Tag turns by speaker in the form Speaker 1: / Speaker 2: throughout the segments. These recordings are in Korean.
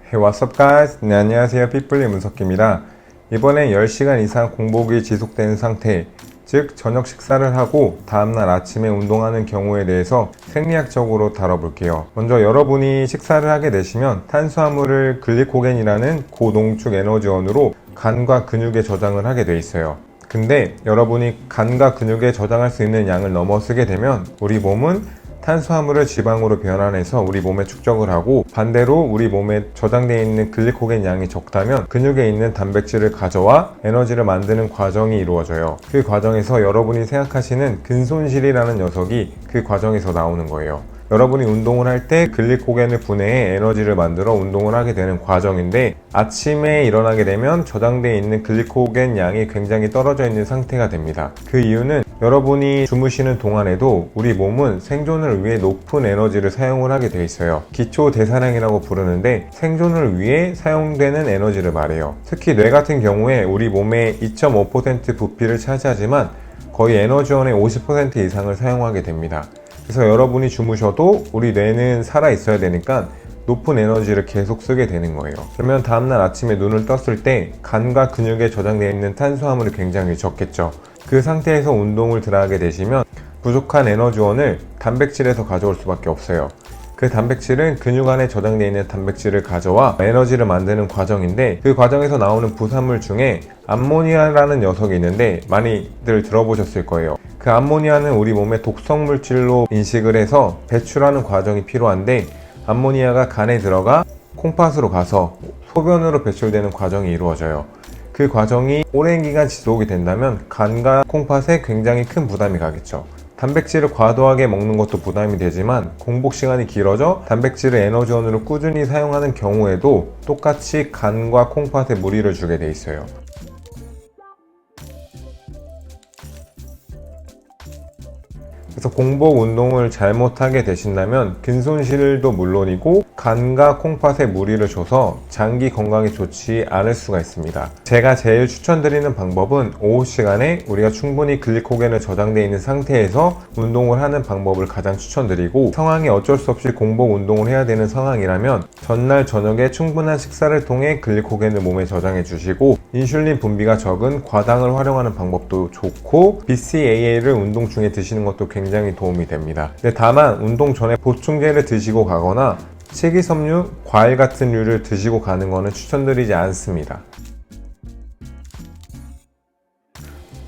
Speaker 1: Hey, what's up guys? 네, 안녕하세요. 핏불리 문석기입니다. 이번엔 10시간 이상 공복이 지속되는 상태, 즉 저녁 식사를 하고 다음날 아침에 운동하는 경우에 대해서 생리학적으로 다뤄볼게요. 먼저 여러분이 식사를 하게 되시면 탄수화물을 글리코겐이라는 고농축 에너지원으로 간과 근육에 저장을 하게 돼 있어요. 근데 여러분이 간과 근육에 저장할 수 있는 양을 넘어서게 되면 우리 몸은 탄수화물을 지방으로 변환해서 우리 몸에 축적을 하고, 반대로 우리 몸에 저장되어 있는 글리코겐 양이 적다면 근육에 있는 단백질을 가져와 에너지를 만드는 과정이 이루어져요. 그 과정에서 여러분이 생각하시는 근손실이라는 녀석이 그 과정에서 나오는 거예요. 여러분이 운동을 할 때 글리코겐을 분해해 에너지를 만들어 운동을 하게 되는 과정인데, 아침에 일어나게 되면 저장되어 있는 글리코겐 양이 굉장히 떨어져 있는 상태가 됩니다. 그 이유는 여러분이 주무시는 동안에도 우리 몸은 생존을 위해 높은 에너지를 사용을 하게 돼 있어요. 기초 대사량이라고 부르는데 생존을 위해 사용되는 에너지를 말해요. 특히 뇌 같은 경우에 우리 몸의 2.5% 부피를 차지하지만 거의 에너지원의 50% 이상을 사용하게 됩니다. 그래서 여러분이 주무셔도 우리 뇌는 살아 있어야 되니까 높은 에너지를 계속 쓰게 되는 거예요. 그러면 다음날 아침에 눈을 떴을 때 간과 근육에 저장되어 있는 탄수화물이 굉장히 적겠죠. 그 상태에서 운동을 들어가게 되시면 부족한 에너지원을 단백질에서 가져올 수밖에 없어요. 그 단백질은 근육 안에 저장되어 있는 단백질을 가져와 에너지를 만드는 과정인데, 그 과정에서 나오는 부산물 중에 암모니아라는 녀석이 있는데 많이들 들어보셨을 거예요. 그 암모니아는 우리 몸의 독성 물질로 인식을 해서 배출하는 과정이 필요한데, 암모니아가 간에 들어가 콩팥으로 가서 소변으로 배출되는 과정이 이루어져요. 그 과정이 오랜 기간 지속이 된다면 간과 콩팥에 굉장히 큰 부담이 가겠죠. 단백질을 과도하게 먹는 것도 부담이 되지만 공복 시간이 길어져 단백질을 에너지원으로 꾸준히 사용하는 경우에도 똑같이 간과 콩팥에 무리를 주게 돼 있어요. 그래서 공복 운동을 잘못하게 되신다면 근손실도 물론이고 간과 콩팥에 무리를 줘서 장기 건강에 좋지 않을 수가 있습니다. 제가 제일 추천드리는 방법은 오후 시간에 우리가 충분히 글리코겐을 저장되어 있는 상태에서 운동을 하는 방법을 가장 추천드리고, 상황이 어쩔 수 없이 공복 운동을 해야 되는 상황이라면 전날 저녁에 충분한 식사를 통해 글리코겐을 몸에 저장해 주시고, 인슐린 분비가 적은 과당을 활용하는 방법도 좋고, BCAA를 운동 중에 드시는 것도 굉장히 도움이 됩니다. 근데 다만 운동 전에 보충제를 드시고 가거나 식이섬유, 과일 같은 류를 드시고 가는 것은 추천드리지 않습니다.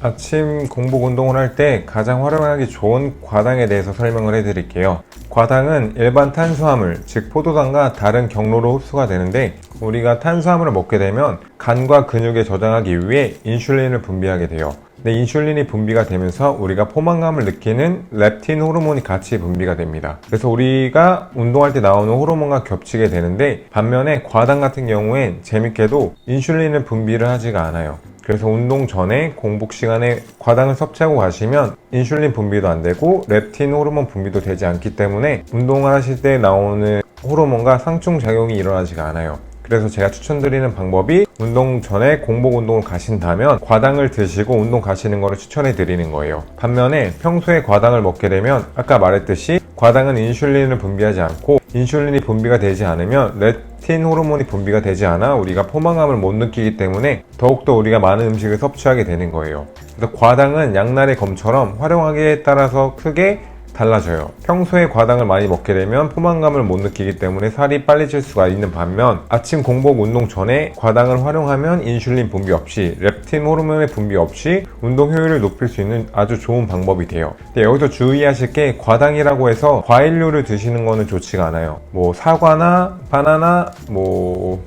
Speaker 1: 아침 공복 운동을 할 때 가장 활용하기 좋은 과당에 대해서 설명을 해드릴게요. 과당은 일반 탄수화물, 즉 포도당과 다른 경로로 흡수가 되는데, 우리가 탄수화물을 먹게 되면 간과 근육에 저장하기 위해 인슐린을 분비하게 돼요. 근데 인슐린이 분비가 되면서 우리가 포만감을 느끼는 렙틴 호르몬이 같이 분비가 됩니다. 그래서 우리가 운동할 때 나오는 호르몬과 겹치게 되는데, 반면에 과당 같은 경우엔 재밌게도 인슐린을 분비를 하지가 않아요. 그래서 운동 전에 공복 시간에 과당을 섭취하고 가시면 인슐린 분비도 안 되고 렙틴 호르몬 분비도 되지 않기 때문에 운동을 하실 때 나오는 호르몬과 상충작용이 일어나지가 않아요. 그래서 제가 추천드리는 방법이, 운동 전에 공복 운동을 가신다면 과당을 드시고 운동 가시는 거를 추천해 드리는 거예요. 반면에 평소에 과당을 먹게 되면 아까 말했듯이 과당은 인슐린을 분비하지 않고, 인슐린이 분비가 되지 않으면 렙틴 호르몬이 분비가 되지 않아 우리가 포만감을 못 느끼기 때문에 더욱더 우리가 많은 음식을 섭취하게 되는 거예요. 그래서 과당은 양날의 검처럼 활용하기에 따라서 크게 달라져요. 평소에 과당을 많이 먹게 되면 포만감을 못 느끼기 때문에 살이 빨리 찔 수가 있는 반면, 아침 공복 운동 전에 과당을 활용하면 인슐린 분비 없이, 렙틴 호르몬의 분비 없이 운동 효율을 높일 수 있는 아주 좋은 방법이 돼요. 근데 여기서 주의하실 게, 과당이라고 해서 과일류를 드시는 거는 좋지가 않아요. 뭐 사과나 바나나, 뭐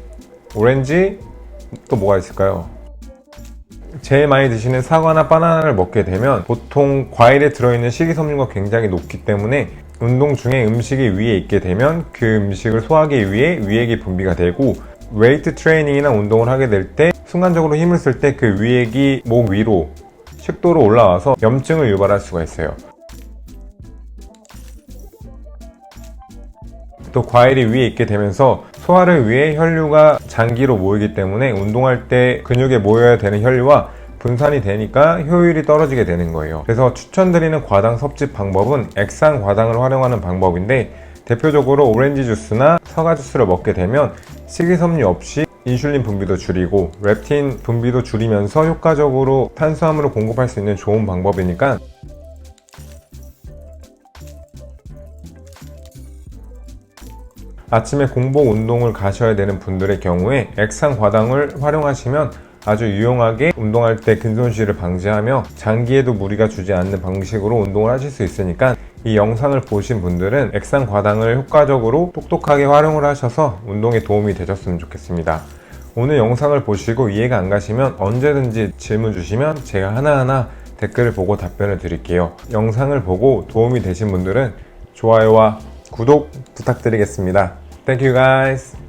Speaker 1: 오렌지, 또 뭐가 있을까요? 제일 많이 드시는 사과나 바나나를 먹게 되면 보통 과일에 들어있는 식이섬유가 굉장히 높기 때문에 운동 중에 음식이 위에 있게 되면 그 음식을 소화하기 위해 위액이 분비가 되고, 웨이트 트레이닝이나 운동을 하게 될 때 순간적으로 힘을 쓸 때 그 위액이 목 위로 식도로 올라와서 염증을 유발할 수가 있어요. 또 과일이 위에 있게 되면서 소화를 위해 혈류가 장기로 모이기 때문에 운동할 때 근육에 모여야 되는 혈류와 분산이 되니까 효율이 떨어지게 되는 거예요. 그래서 추천드리는 과당 섭취 방법은 액상 과당을 활용하는 방법인데, 대표적으로 오렌지 주스나 사과 주스를 먹게 되면 식이섬유 없이 인슐린 분비도 줄이고 렙틴 분비도 줄이면서 효과적으로 탄수화물을 공급할 수 있는 좋은 방법이니까 아침에 공복 운동을 가셔야 되는 분들의 경우에 액상과당을 활용하시면 아주 유용하게 운동할 때 근손실을 방지하며 장기에도 무리가 주지 않는 방식으로 운동을 하실 수 있으니까 이 영상을 보신 분들은 액상과당을 효과적으로 똑똑하게 활용을 하셔서 운동에 도움이 되셨으면 좋겠습니다. 오늘 영상을 보시고 이해가 안 가시면 언제든지 질문 주시면 제가 하나하나 댓글을 보고 답변을 드릴게요. 영상을 보고 도움이 되신 분들은 좋아요와 구독 부탁드리겠습니다. Thank you guys.